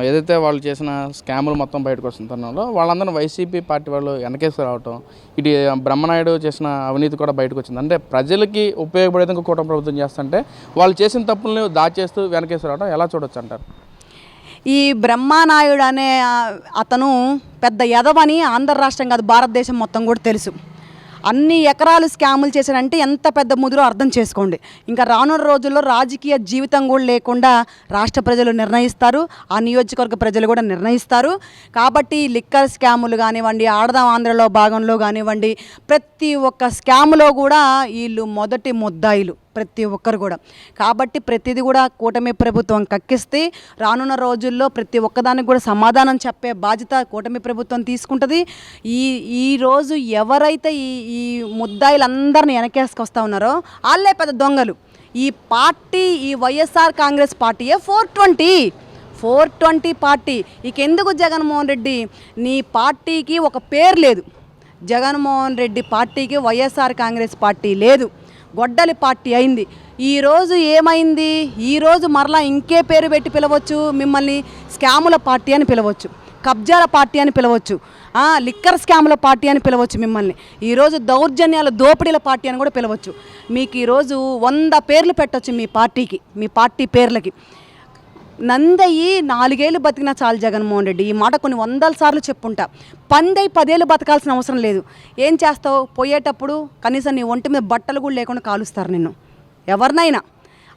ఏదైతే వాళ్ళు చేసిన స్కాములు మొత్తం బయటకు వస్తున్న తరుణంలో వాళ్ళందరూ వైసీపీ పార్టీ వాళ్ళు వెనకేసి రావటం, ఇటు బ్రహ్మనాయుడు చేసిన అవినీతి కూడా బయటకు వచ్చింది. అంటే ప్రజలకి ఉపయోగపడేది ఇంకా కూటమి ప్రభుత్వం చేస్తుంటే వాళ్ళు చేసిన తప్పుల్ని దాచేస్తూ వెనకేసి రావడం ఎలా చూడొచ్చు అంటారు? ఈ బ్రహ్మనాయుడు అనే అతను పెద్ద ఎదవని ఆంధ్ర రాష్ట్రం కాదు, భారతదేశం మొత్తం కూడా తెలుసు. అన్ని ఎకరాలు స్కాములు చేశారంటే ఎంత పెద్ద ముదురో అర్థం చేసుకోండి. ఇంకా రానున్న రోజుల్లో రాజకీయ జీవితం కూడా లేకుండా రాష్ట్ర ప్రజలు నిర్ణయిస్తారు, ఆ నియోజకవర్గ ప్రజలు కూడా నిర్ణయిస్తారు. కాబట్టి లిక్కర్ స్కాములు కానివ్వండి, ఆడదాం ఆంధ్రలో భాగంలో కానివ్వండి, ప్రతి ఒక్క స్కాములో కూడా వీళ్ళు మొదటి ముద్దాయిలు ప్రతి ఒక్కరు కూడా. కాబట్టి ప్రతిదీ కూడా కూటమి ప్రభుత్వం కక్కిస్తే రానున్న రోజుల్లో ప్రతి ఒక్కదానికి కూడా సమాధానం చెప్పే బాధ్యత కూటమి ప్రభుత్వం తీసుకుంటుంది. ఈరోజు ఎవరైతే ఈ ముద్దాయిలందరినీ వెనకేసుకొస్తా ఉన్నారో వాళ్ళే పెద్ద దొంగలు. ఈ పార్టీ, ఈ వైఎస్ఆర్ కాంగ్రెస్ పార్టీయే 420 పార్టీ. ఇకెందుకు జగన్మోహన్ రెడ్డి, నీ పార్టీకి ఒక పేరు లేదు. జగన్మోహన్ రెడ్డి పార్టీకి వైఎస్ఆర్ కాంగ్రెస్ పార్టీ లేదు, గొడ్డలి పార్టీ అయింది. ఈరోజు ఏమైంది? ఈరోజు మరలా ఇంకే పేరు పెట్టి పిలవచ్చు, మిమ్మల్ని స్కాముల పార్టీ అని పిలవచ్చు, కబ్జాల పార్టీ అని పిలవచ్చు, లిక్కర్ స్కాముల పార్టీ అని పిలవచ్చు మిమ్మల్ని. ఈరోజు దౌర్జన్యాల దోపిడీల పార్టీ అని కూడా పిలవచ్చు. మీకు ఈరోజు 100 పేర్లు పెట్టవచ్చు మీ పార్టీకి, మీ పార్టీ పేర్లకి. నందయ్యి 4 ఏళ్ళు బతికినా చాలు జగన్మోహన్ రెడ్డి. ఈ మాట కొన్ని 100 సార్లు చెప్పుంటా. పందయ్యి 10 ఏళ్ళు బతకాల్సిన అవసరం లేదు. ఏం చేస్తావు? పోయేటప్పుడు కనీసం నీ ఒంటి మీద బట్టలు కూడా లేకుండా కాలుస్తారు నిన్ను, ఎవరినైనా.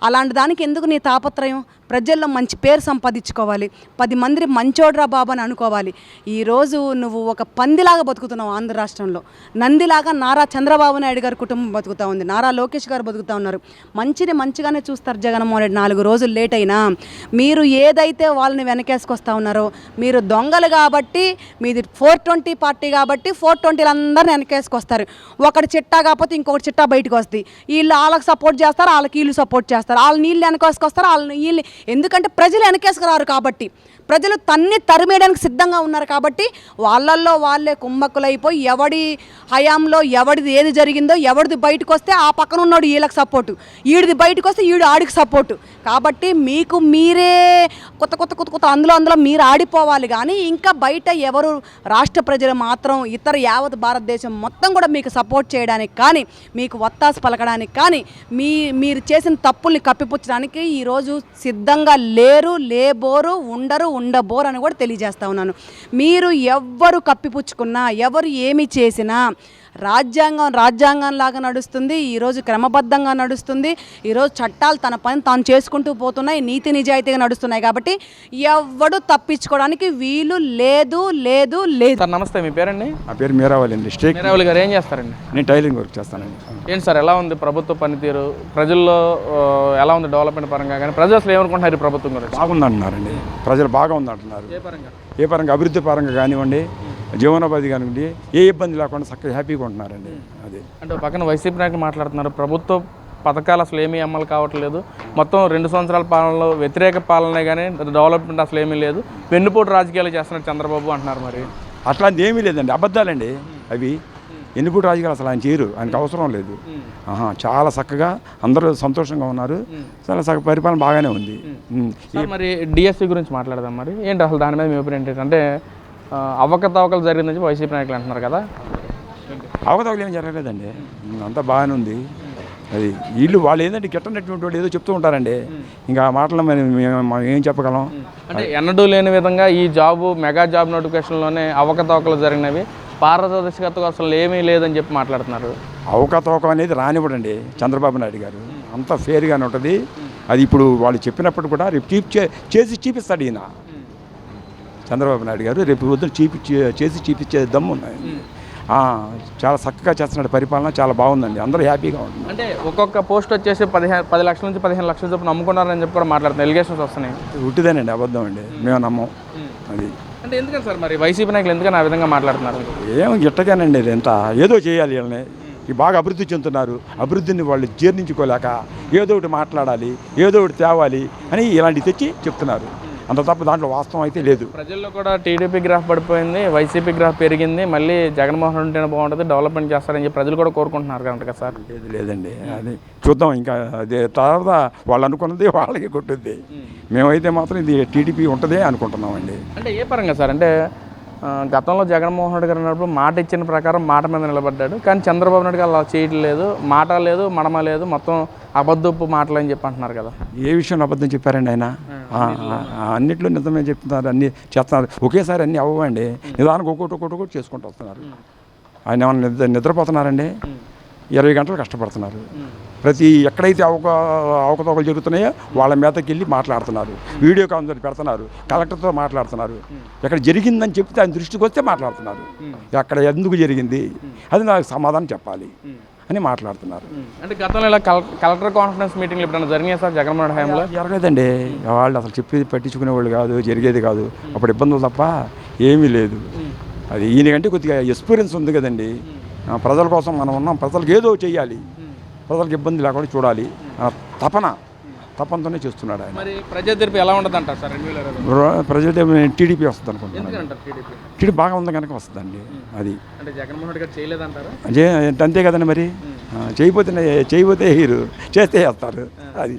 అలాంటి దానికి ఎందుకు నీ తాపత్రయం? ప్రజల్లో మంచి పేరు సంపాదించుకోవాలి, 10 మంది మంచోడ్రా బాబు అని అనుకోవాలి. ఈరోజు నువ్వు ఒక పందిలాగా బతుకుతున్నావు ఆంధ్ర రాష్ట్రంలో. నందిలాగా నారా చంద్రబాబు నాయుడు గారి కుటుంబం బతుకుతూ ఉంది, నారా లోకేష్ గారు బతుకుతూ ఉన్నారు. మంచిని మంచిగానే చూస్తారు జగన్మోహన్ రెడ్డి. 4 రోజులు లేట్ అయినా మీరు ఏదైతే వాళ్ళని వెనకేసుకొస్తూ ఉన్నారో, మీరు దొంగలు కాబట్టి, మీది 420 పార్టీ కాబట్టి 420 వెనకేసుకొస్తారు. ఒకటి చిట్టా కాకపోతే ఇంకొకటి చిట్టా బయటకు వస్తాయి. వీళ్ళు వాళ్ళకి సపోర్ట్ చేస్తారు, వాళ్ళకి వీళ్ళు సపోర్ట్ చేస్తారు, వాళ్ళు నీళ్ళు వెనకేసుకొస్తారు, వాళ్ళని వీళ్ళు. ఎందుకంటే ప్రజలు వెనకేసుకురారు కాబట్టి, ప్రజలు తరిమేయడానికి సిద్ధంగా ఉన్నారు కాబట్టి వాళ్ళల్లో వాళ్ళే కుమ్మక్కులైపోయి ఎవడి హయాంలో ఎవడిది ఏది జరిగిందో, ఎవడిది బయటకు వస్తే ఆ పక్కన ఉన్నాడు వీళ్ళకి సపోర్టు, ఈడిది బయటకు వస్తే ఈడు ఆడికి సపోర్టు. కాబట్టి మీకు మీరే కొత్త అందులో మీరు ఆడిపోవాలి. కానీ ఇంకా బయట ఎవరు, రాష్ట్ర ప్రజలు మాత్రం ఇతర యావత్ భారతదేశం మొత్తం కూడా మీకు సపోర్ట్ చేయడానికి కానీ, మీకు వత్తాసు పలకడానికి కానీ, మీరు చేసిన తప్పుల్ని కప్పిపుచ్చడానికి ఈరోజు సిద్ధంగా లేరు, లేబోరు, ఉండబోరు అని కూడా తెలియజేస్తా ఉన్నాను. మీరు ఎవ్వరు కప్పిపుచ్చుకున్నా, ఎవరు ఏమి చేసినా రాజ్యాంగం లాగా నడుస్తుంది. ఈరోజు క్రమబద్ధంగా నడుస్తుంది. ఈరోజు చట్టాలు తన పని తాను చేసుకుంటూ పోతున్నాయి, నీతి నిజాయితీగా నడుస్తున్నాయి. కాబట్టి ఎవ్వడు తప్పించుకోవడానికి వీలు లేదు. సార్ నమస్తే, మీ పేరండి? నా పేరు మీరావళి అండి. మీరావళి గారు ఏం చేస్తారండి? నేను టైలరింగ్ వర్క్ చేస్తానండి. ఏంటి సార్, ఎలా ఉంది ప్రభుత్వ పనితీరు? ప్రజల్లో ఎలా ఉంది డెవలప్మెంట్ పరంగా? కానీ ప్రజలు అసలు ఏమనుకుంటున్నారు ఈ ప్రభుత్వం గురించి? బాగుందంటున్నారండి, ప్రజలు బాగా ఉందంటున్నారు. ఏ పరంగా? అభివృద్ధి పరంగా కానివ్వండి, జీవనోపాధి కానివ్వండి, ఏ ఇబ్బంది లేకుండా చక్కగా హ్యాపీగా ఉంటున్నారండి. అది అంటే పక్కన వైసీపీ నాయకులు మాట్లాడుతున్నారు, ప్రభుత్వ పథకాలు అసలు ఏమీ అమలు కావట్లేదు, మొత్తం 2 సంవత్సరాల పాలనలో వ్యతిరేక పాలనే కానీ డెవలప్మెంట్ అసలు ఏమీ లేదు, వెన్నుపోటు రాజకీయాలు చేస్తున్నారు చంద్రబాబు అంటున్నారు. మరి అట్లాంటిది ఏమీ లేదండి, అబద్ధాలండి అవి. ఎన్నిపూటి రాజకీయాలు అసలు ఆయన చేయరు, ఆయనకు అవసరం లేదు. చాలా చక్కగా అందరూ సంతోషంగా ఉన్నారు, చాలా చక్కగా పరిపాలన బాగానే ఉంది. మరి డిఎస్సి గురించి మాట్లాడదాం. మరి ఏంటి అసలు దాని మీద మీ ఒపీనియన్ ఏంటంటే, అవకతవకలు జరిగిందని వైసీపీ నాయకులు అంటున్నారు కదా? అవకతవకలు ఏం జరగలేదండి, అంతా బాగానే ఉంది. అది వాళ్ళు ఏంటంటే గిట్టనటువంటి వాళ్ళు ఏదో చెప్తూ ఉంటారండి. ఇంకా ఆ మాటలు మనం ఏం చెప్పగలం? అంటే ఎన్నడూ లేని విధంగా ఈ మెగా జాబ్ నోటిఫికేషన్లోనే అవకతవకలు జరిగినవి, పారదర్శకత అసలు ఏమీ లేదని చెప్పి మాట్లాడుతున్నారు. అవకతవకం అనేది రానివ్వడండి చంద్రబాబు నాయుడు గారు, అంత ఫేర్గానే ఉంటుంది. అది ఇప్పుడు వాళ్ళు చెప్పినప్పుడు కూడా రేపు చేసి చూపిస్తాడు ఈయన చంద్రబాబు నాయుడు గారు. రేపు వద్దు చేసి చూపించే దమ్ము ఉన్నాయి. చాలా చక్కగా చేస్తున్నాడు, పరిపాలన చాలా బాగుందండి, అందరూ హ్యాపీగా ఉంటుంది. అంటే ఒక్కొక్క పోస్ట్ వచ్చేసి 10 లక్షల నుంచి 15 లక్షల చొప్పున నమ్ముకున్నారని చెప్పి కూడా మాట్లాడుతున్నారు, ఎలిగేషన్స్ వస్తున్నాయి. ఉట్టిదేనండి, అబద్ధం అండి, మేము నమ్మం. అది అంటే ఎందుకని సార్ మరి వైసీపీ నాయకులు ఎందుకని ఆ విధంగా మాట్లాడుతున్నారు? ఏమో గిట్టగానండి, ఎంత ఏదో చేయాలి వీళ్ళని. బాగా అభివృద్ధి చెందుతున్నారు, అభివృద్ధిని వాళ్ళు జీర్ణించుకోలేక ఏదో ఒకటి మాట్లాడాలి, ఏదో ఒకటి తేవాలి అని ఇలాంటివి తెచ్చి చెప్తున్నారు. అంత తప్ప దాంట్లో వాస్తవం అయితే లేదు. ప్రజల్లో కూడా టీడీపీ గ్రాఫ్ పడిపోయింది, వైసీపీ గ్రాఫ్ పెరిగింది, మళ్ళీ జగన్మోహన్ రెడ్డి ఉంటేనే బాగుంటుంది, డెవలప్మెంట్ చేస్తారని చెప్పి ప్రజలు కూడా కోరుకుంటున్నారు కనుక సార్. లేదండి, అది చూద్దాం. ఇంకా అదే తర్వాత వాళ్ళు అనుకున్నది వాళ్ళకి కొట్టుద్ది. మేమైతే మాత్రం ఇది టీడీపీ ఉంటుందే అనుకుంటున్నామండి. అంటే ఏ పరంగా సార్? అంటే గతంలో జగన్మోహన్ రెడ్డి గారు ఉన్నప్పుడు మాట ఇచ్చిన ప్రకారం మాట మీద నిలబడ్డాడు, కానీ చంద్రబాబు నాయుడు గారు అలా చేయట్లేదు, మాట లేదు, మడమ లేదు, మొత్తం అబద్ధపు మాటలు అని చెప్పి అంటున్నారు కదా. ఏ విషయంలో అబద్ధం చెప్పారండి ఆయన? అన్నిట్లో నిజమే చెప్తున్నారు, అన్నీ చేస్తున్నారు. ఒకేసారి అన్నీ అవ్వండి, నిదానికి ఒక్కొక్కటి చేసుకుంటూ వస్తున్నారు. ఆయన ఏమన్నా నిద్రపోతున్నారండి? 20 గంటలు కష్టపడుతున్నారు. ప్రతి ఎక్కడైతే అవకతవకలు జరుగుతున్నాయో వాళ్ళ మీదకి వెళ్ళి మాట్లాడుతున్నారు, వీడియో కాన్ఫరెన్స్ పెడుతున్నారు, కలెక్టర్తో మాట్లాడుతున్నారు. ఎక్కడ జరిగిందని చెప్తే ఆయన దృష్టికి వస్తే మాట్లాడుతున్నారు. అక్కడ ఎందుకు జరిగింది అది నాకు సమాధానం చెప్పాలి అని మాట్లాడుతున్నారు. అంటే గతంలో ఇలా కలెక్టర్ కాన్ఫరెన్స్ మీటింగ్లు ఎప్పుడైనా జరిగాయి సార్ జగన్మోహన్ హయాంలో? జరగలేదండి. వాళ్ళు అసలు చెప్పేది పట్టించుకునేవాళ్ళు కాదు, జరిగేది కాదు. అప్పుడు ఇబ్బందులు తప్ప ఏమీ లేదు. అది ఈయనకంటే కొద్దిగా ఎక్స్పీరియన్స్ ఉంది కదండి. ప్రజల కోసం మనం ఉన్నాం, ప్రజలకు ఏదో చేయాలి, ప్రజలకు ఇబ్బంది లేకుండా చూడాలి, తపనతోనే చేస్తున్నాడు ఆయన. మరి ప్రజా తీర్పు ఎలా ఉంటుంది అంటారు సార్ 2020? ప్రజలు టీడీపీ వస్తుంది అనుకుంటున్నాను. టీడీపీ బాగా ఉంది కనుక వస్తుందండి. అది అంటే జగన్మోహన్ రెడ్డి గారు చేయలేదంటారా? అంతే కదండి. మరి చేయకపోతే హీరు, చేస్తే వేస్తారు. అది